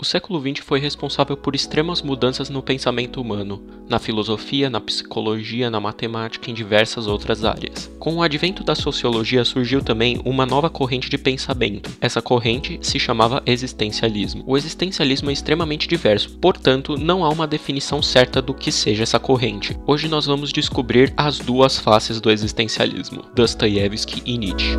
O século XX foi responsável por extremas mudanças no pensamento humano, na filosofia, na psicologia, na matemática e em diversas outras áreas. Com o advento da sociologia surgiu também uma nova corrente de pensamento. Essa corrente se chamava existencialismo. O existencialismo é extremamente diverso, portanto, não há uma definição certa do que seja essa corrente. Hoje nós vamos descobrir as duas faces do existencialismo, Dostoiévski e Nietzsche.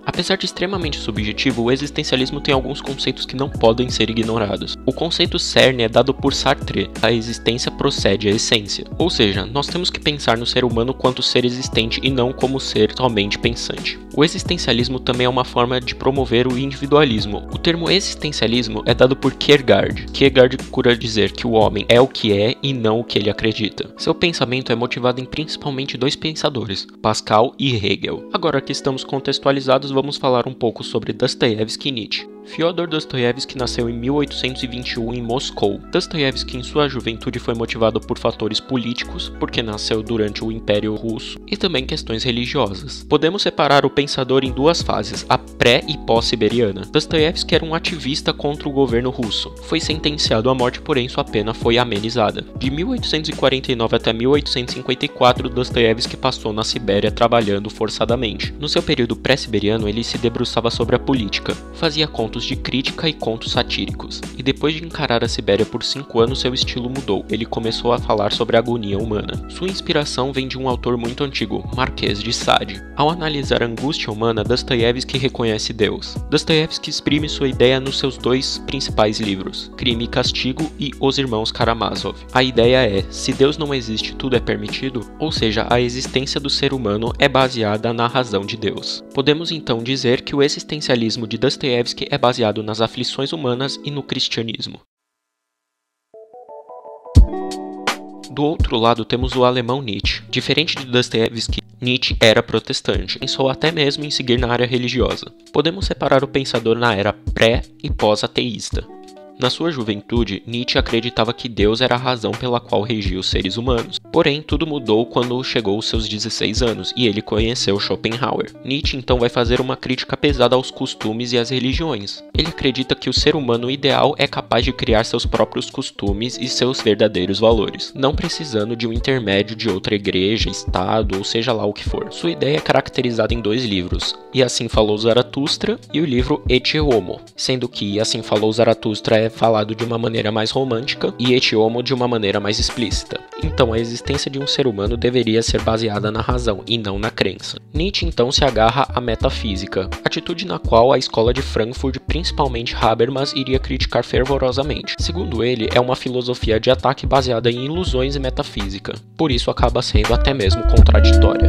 Apesar de extremamente subjetivo, o existencialismo tem alguns conceitos que não podem ser ignorados. O conceito cerne é dado por Sartre: a existência procede à essência. Ou seja, nós temos que pensar no ser humano quanto ser existente e não como ser somente pensante. O existencialismo também é uma forma de promover o individualismo. O termo existencialismo é dado por Kierkegaard. Kierkegaard procura dizer que o homem é o que é e não o que ele acredita. Seu pensamento é motivado em principalmente dois pensadores, Pascal e Hegel. Agora que estamos contextualizados, vamos falar um pouco sobre Dostoiévski e Nietzsche. Fyodor Dostoiévski nasceu em 1821 em Moscou. Dostoiévski em sua juventude foi motivado por fatores políticos, porque nasceu durante o Império Russo, e também questões religiosas. Podemos separar o pensador em duas fases, a pré- e pós-siberiana. Dostoiévski era um ativista contra o governo russo. Foi sentenciado à morte, porém sua pena foi amenizada. De 1849 até 1854, Dostoiévski passou na Sibéria trabalhando forçadamente. No seu período pré-siberiano, ele se debruçava sobre a política, fazia contos de crítica e contos satíricos, e depois de encarar a Sibéria por 5 anos, seu estilo mudou. Ele começou a falar sobre a agonia humana. Sua inspiração vem de um autor muito antigo, Marquês de Sade. Ao analisar a angústia humana, Dostoiévski reconhece Deus. Dostoiévski exprime sua ideia nos seus dois principais livros, Crime e Castigo e Os Irmãos Karamazov. A ideia é: se Deus não existe, tudo é permitido, ou seja, a existência do ser humano é baseada na razão de Deus. Podemos então dizer que o existencialismo de Dostoiévski é baseado nas aflições humanas e no cristianismo. Do outro lado temos o alemão Nietzsche. Diferente de Dostoiévski, Nietzsche era protestante, pensou até mesmo em seguir na área religiosa. Podemos separar o pensador na era pré- e pós-ateísta. Na sua juventude, Nietzsche acreditava que Deus era a razão pela qual regia os seres humanos. Porém, tudo mudou quando chegou aos seus 16 anos e ele conheceu Schopenhauer. Nietzsche então vai fazer uma crítica pesada aos costumes e às religiões. Ele acredita que o ser humano ideal é capaz de criar seus próprios costumes e seus verdadeiros valores, não precisando de um intermédio de outra igreja, estado ou seja lá o que for. Sua ideia é caracterizada em dois livros, E Assim Falou Zaratustra e o livro Ecce Homo, sendo que E Assim Falou Zaratustra é falado de uma maneira mais romântica e Ecce Homo de uma maneira mais explícita. Então a existência de um ser humano deveria ser baseada na razão e não na crença. Nietzsche então se agarra à metafísica, atitude na qual a escola de Frankfurt, principalmente Habermas, iria criticar fervorosamente. Segundo ele, é uma filosofia de ataque baseada em ilusões e metafísica, por isso acaba sendo até mesmo contraditória.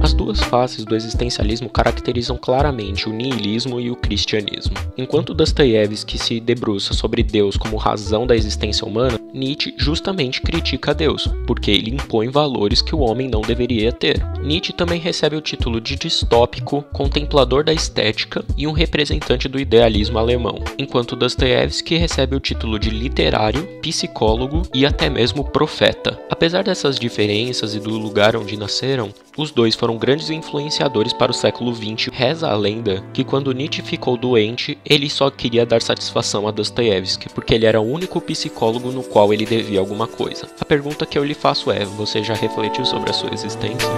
As duas faces do existencialismo caracterizam claramente o niilismo e o cristianismo. Enquanto Dostoiévski se debruça sobre Deus como razão da existência humana, Nietzsche justamente critica Deus, porque ele impõe valores que o homem não deveria ter. Nietzsche também recebe o título de distópico, contemplador da estética e um representante do idealismo alemão, enquanto Dostoiévski recebe o título de literário, psicólogo e até mesmo profeta. Apesar dessas diferenças e do lugar onde nasceram, os dois foram grandes influenciadores para o século XX. Reza a lenda que quando Nietzsche ficou doente, ele só queria dar satisfação a Dostoiévski, porque ele era o único psicólogo no qual ele devia alguma coisa. A pergunta que eu lhe faço é: você já refletiu sobre a sua existência?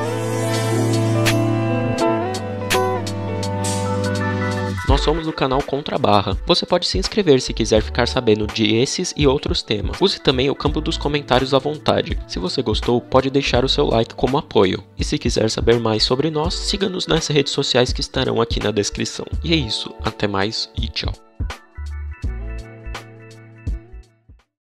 Nós somos o canal Contrabarra. Você pode se inscrever se quiser ficar sabendo de esses e outros temas. Use também o campo dos comentários à vontade. Se você gostou, pode deixar o seu like como apoio. E se quiser saber mais sobre nós, siga-nos nas redes sociais que estarão aqui na descrição. E é isso, até mais e tchau.